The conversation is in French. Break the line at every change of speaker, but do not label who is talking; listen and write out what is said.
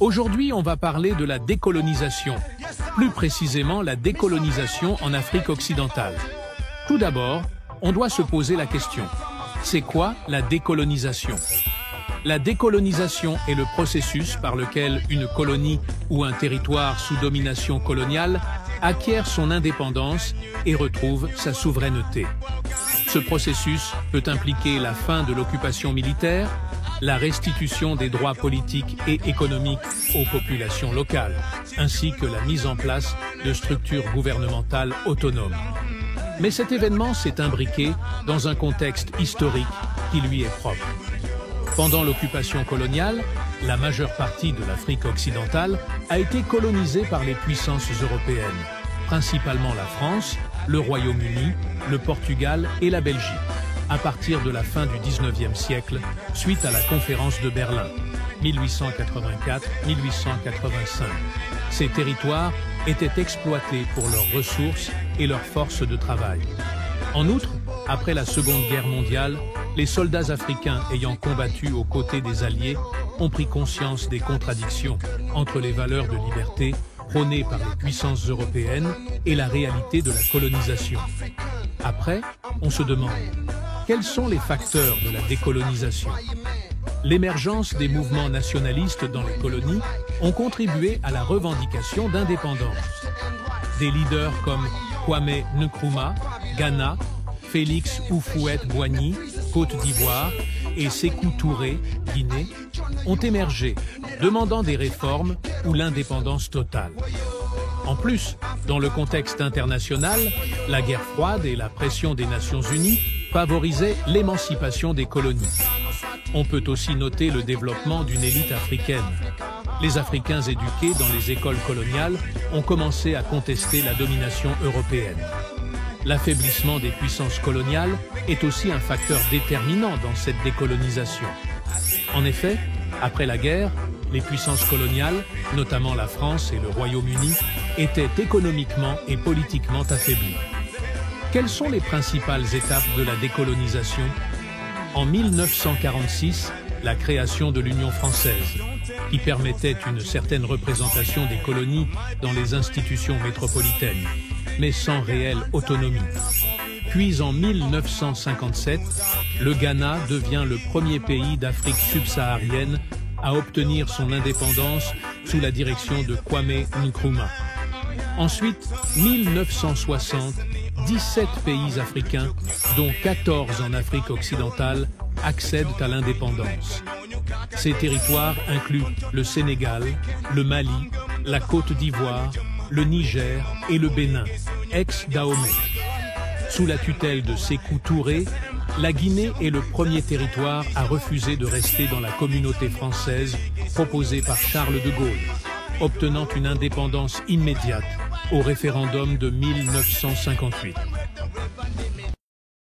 Aujourd'hui, on va parler de la décolonisation, plus précisément la décolonisation en Afrique occidentale. Tout d'abord, on doit se poser la question, c'est quoi la décolonisation? La décolonisation est le processus par lequel une colonie ou un territoire sous domination coloniale acquiert son indépendance et retrouve sa souveraineté. Ce processus peut impliquer la fin de l'occupation militaire, la restitution des droits politiques et économiques aux populations locales, ainsi que la mise en place de structures gouvernementales autonomes. Mais cet événement s'est imbriqué dans un contexte historique qui lui est propre. Pendant l'occupation coloniale, la majeure partie de l'Afrique occidentale a été colonisée par les puissances européennes, principalement la France, le Royaume-Uni, le Portugal et la Belgique, à partir de la fin du XIXe siècle, suite à la conférence de Berlin, 1884-1885. Ces territoires étaient exploités pour leurs ressources et leurs forces de travail. En outre, après la Seconde Guerre mondiale, les soldats africains ayant combattu aux côtés des Alliés ont pris conscience des contradictions entre les valeurs de liberté prônées par les puissances européennes et la réalité de la colonisation. Après, on se demande, quels sont les facteurs de la décolonisation? L'émergence des mouvements nationalistes dans les colonies ont contribué à la revendication d'indépendance. Des leaders comme Kwame Nkrumah, Ghana, Félix Houphouët-Boigny, Côte d'Ivoire, et Sékou Touré, Guinée, ont émergé, demandant des réformes ou l'indépendance totale. En plus, dans le contexte international, la guerre froide et la pression des Nations Unies favorisaient l'émancipation des colonies. On peut aussi noter le développement d'une élite africaine. Les Africains éduqués dans les écoles coloniales ont commencé à contester la domination européenne. L'affaiblissement des puissances coloniales est aussi un facteur déterminant dans cette décolonisation. En effet, après la guerre, les puissances coloniales, notamment la France et le Royaume-Uni, étaient économiquement et politiquement affaiblies. Quelles sont les principales étapes de la décolonisation? En 1946, la création de l'Union française, qui permettait une certaine représentation des colonies dans les institutions métropolitaines, mais sans réelle autonomie. Puis en 1957, le Ghana devient le premier pays d'Afrique subsaharienne à obtenir son indépendance sous la direction de Kwame Nkrumah. Ensuite, 1960, 17 pays africains, dont 14 en Afrique occidentale, accèdent à l'indépendance. Ces territoires incluent le Sénégal, le Mali, la Côte d'Ivoire, le Niger et le Bénin, ex-Dahomey. Sous la tutelle de Sékou Touré, la Guinée est le premier territoire à refuser de rester dans la communauté française proposée par Charles de Gaulle, obtenant une indépendance immédiate au référendum de 1958.